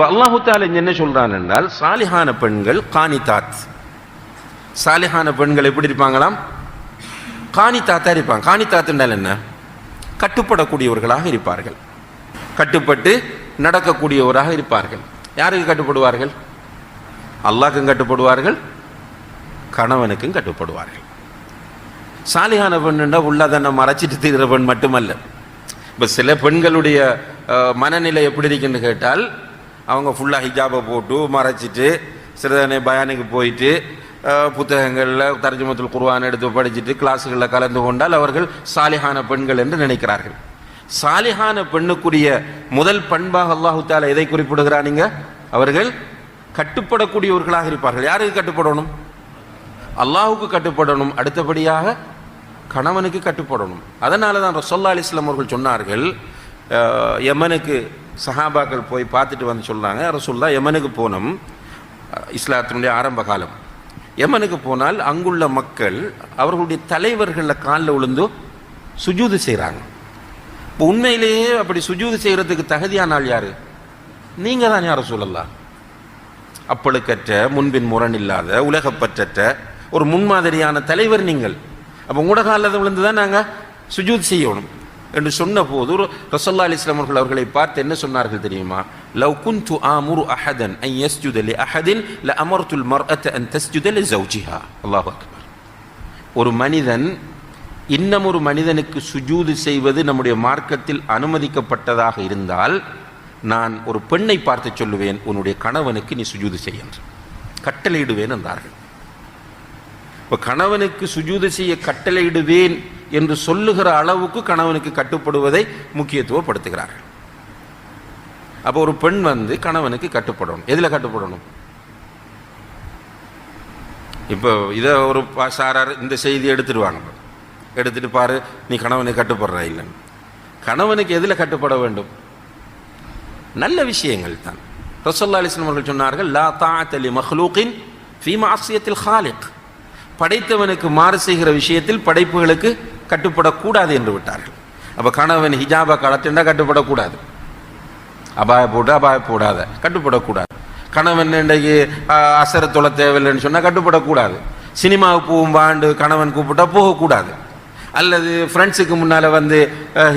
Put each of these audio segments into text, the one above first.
அல்லாஹு தஆலா என்ன சொல்றான் என்றால், சாலிஹான பெண்கள் கானிதாத். சாலிஹான பெண்கள் எப்படி இருப்பாங்களாம்? கானிதாத்தா இருப்பாங்க. கானிதாத் என்றால் என்ன? கட்டுப்படக்கூடியவர்களாக இருப்பார்கள், கட்டுப்பட்டு நடக்கக்கூடியவராக இருப்பார்கள். யாருக்கு கட்டுப்படுவார்கள்? அல்லாஹ்க்கும் கட்டுப்படுவார்கள், கணவனுக்கும் கட்டுப்படுவார்கள். சாலிஹான பெண்ணுண்டா உள்ளதனை மறைச்சிட்டு தீர்கிற பெண் மட்டுமல்ல. இப்போ சில பெண்களுடைய மனநிலை எப்படி இருக்குன்னு கேட்டால், அவங்க ஃபுல்லாக ஹிஜாபை போட்டு மறைச்சிட்டு சிறுதனை பயானுக்கு போயிட்டு புத்தகங்களில் தர்ஜுமத்துல் குர்ஆன் எடுத்து படிச்சுட்டு கிளாஸுகளில் கலந்து கொண்டால் அவர்கள் சாலிஹான பெண்கள் என்று நினைக்கிறார்கள். சாலிஹான பெண்ணுக்குரிய முதல் பண்பாக அல்லாஹு தஆலா எதை குறிப்பிடுகிறானீங்க? அவர்கள் கட்டுப்படக்கூடியவர்களாக இருப்பார்கள். யாருக்கு கட்டுப்படணும்? அல்லாஹுக்கு கட்டுப்படணும், அடுத்தபடியாக கணவனுக்கு கட்டுப்படணும். அதனால தான் ரசூலுல்லாஹி அலைஹி வஸல்லம் அவர்கள் சொன்னார்கள், யமனுக்கு சஹாபாக்கள் போய் பார்த்துட்டு வந்து சொல்கிறாங்க, ரசூலுல்லாஹ் யமனுக்கு போனோம், இஸ்லாத்தினுடைய ஆரம்ப காலம். யமனுக்கு போனால் அங்குள்ள மக்கள் அவர்களுடைய தலைவர்களில் காலில் விழுந்து சுஜூது செய்கிறாங்க. இப்போ உண்மையிலேயே அப்படி சுஜூது செய்கிறதுக்கு தகுதியான ஆள் யார்? நீங்கள் தான் யார் ரசூலுல்லாஹ். அப்பழுக்கற்ற, முன்பின் முரண் இல்லாத, உலகப்பற்றற்ற ஒரு முன்மாதிரியான தலைவர் நீங்கள். அப்போ உங்களோட காலில் விழுந்து தான் நாங்கள் சுஜூத் செய்யணும் என்று சொன்ன போது ரசூலுல்லாஹி அலைஹி வஸல்லம் அவர்களை பார்த்து என்ன சொன்னார்கள் தெரியுமா? லவ் குன்து ஆமுரு அஹதன் அன் யஸ்ஜுத லி அஹதின் லஅமர்துல் மர்அத அன் தஸ்ஜுத லி ஜௌஜிஹா. அல்லாஹு அக்பர். ஒரு மனிதன் இன்னமொரு மனிதனுக்கு சுஜூது செய்வது நம்முடைய மார்க்கத்தில் அனுமதிக்கப்பட்டதாக இருந்தால், நான் ஒரு பெண்ணை பார்த்து சொல்லுவேன், உன்னுடைய கணவனுக்கு நீ சுஜூது செய்ய என்று கட்டளையிடுவேன் என்றார்கள். இப்போ கணவனுக்கு சுஜூது செய்ய கட்டளையிடுவேன் என்று சொல்லுகிற அளவுக்கு கணவனுக்கு கட்டுப்படுவதை முக்கியத்துவப்படுத்துகிறார்கள். அப்போ ஒரு பெண் வந்து கணவனுக்கு கட்டுப்படணும். எதில் கட்டுப்படணும்? இப்போ இதை ஒரு சாரார் இந்த செய்தியை எடுத்துடுவாங்க, எடுத்துட்டு பாரு நீ கணவனுக்கு கட்டுப்படுற இல்லைன்னு. கணவனுக்கு எதில் கட்டுப்பட வேண்டும்? நல்ல விஷயங்கள் தான். ரசூலுல்லாஹி அலைஹி வஸல்லம் அவர்கள் சொன்னார்கள், லா தாஅத லி மக்லூகின் ஃபீ மஅசியத்தில் காலிக். படைத்தவனுக்கு மாறு செய்கிற விஷயத்தில் படைப்புகளுக்கு கட்டுப்படக்கூடாது என்று விட்டார்கள். அப்போ கணவன் ஹிஜாபா கலட்டுண்டா கட்டுப்படக்கூடாது, அபாய போட்டு அபாய போடாத கட்டுப்படக்கூடாது. கணவன் இன்றைக்கு அசர தொலை தேவையில்லைன்னு சொன்னால் கட்டுப்படக்கூடாது. சினிமாவுக்கு போகும்பாண்டு கணவன் கூப்பிட்டா போகக்கூடாது. அல்லது ஃப்ரெண்ட்ஸுக்கு முன்னால் வந்து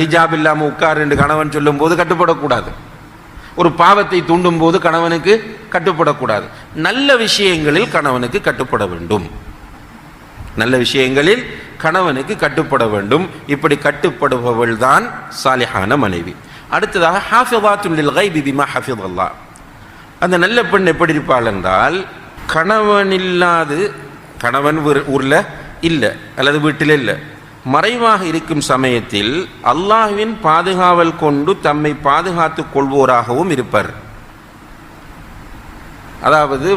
ஹிஜாப் இல்லாமல் உட்கார் என்று கணவன் சொல்லும் போது கட்டுப்படக்கூடாது. ஒரு பாவத்தை தூண்டும் போது கணவனுக்கு கட்டுப்படக்கூடாது. நல்ல விஷயங்களில் கணவனுக்கு கட்டுப்பட வேண்டும், நல்ல விஷயங்களில் கணவனுக்கு கட்டுப்பட வேண்டும். இப்படி கட்டுப்படுபவள் தான் சாலிஹான மனைவி. அடுத்ததாக ஹாஃபிதாத்துன் லில் கைபி பிமா ஹஃபிதல்லாஹ். அந்த நல்ல பெண் எப்படி இருப்பாள் என்றால், கணவன் இல்லாது, கணவன் ஊரில் இல்லை அல்லது வீட்டில் இல்லை, மறைவாக இருக்கும் சமயத்தில் அல்லாஹ்வின் பாதுகாவல் கொண்டு தம்மை பாதுகாத்துக் கொள்வோராகவும் இருப்பர். அதாவது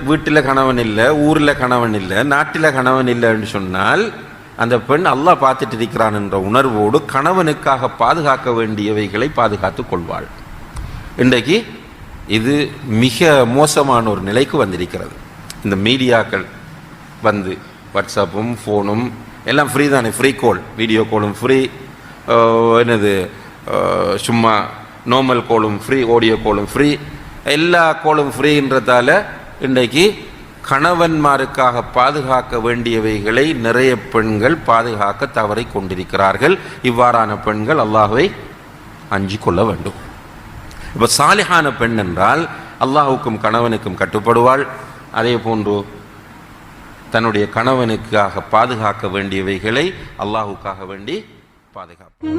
வீட்டில் கணவன் இல்லை, ஊரில் கணவன் இல்லை, நாட்டில் கணவன் இல்லைன்னு சொன்னால் அந்த பெண் அல்லாஹ் பார்த்துட்டு இருக்கிறான் என்ற உணர்வோடு கணவனுக்காக பாதுகாக்க வேண்டியவைகளை பாதுகாத்து கொள்வாள். இன்றைக்கு இது மிக மோசமான ஒரு நிலைக்கு வந்திருக்கிறது. இந்த மீடியாக்கள் வந்து வாட்ஸ்அப்பும் ஃபோனும் எல்லாம் ஃப்ரீ தானே, ஃப்ரீ கால், வீடியோ காலும் ஃப்ரீ, என்னது சும்மா நார்மல் காலும் ஃப்ரீ, ஆடியோ காலும் ஃப்ரீ, எல்லா கோளும் ஃப்ரீன்றதால இன்றைக்கு கணவன்மாருக்காக பாதுகாக்க வேண்டியவைகளை நிறைய பெண்கள் பாதுகாக்க தவறி கொண்டிருக்கிறார்கள். இவ்வாறான பெண்கள் அல்லாஹ்வை அஞ்சி கொள்ள வேண்டும். இப்போ சாலிஹான பெண் என்றால் அல்லாஹுக்கும் கணவனுக்கும் கட்டுப்படுவாள். அதே போன்று தன்னுடைய கணவனுக்காக பாதுகாக்க வேண்டியவைகளை அல்லாஹுக்காக வேண்டி பாதுகாப்பாள்.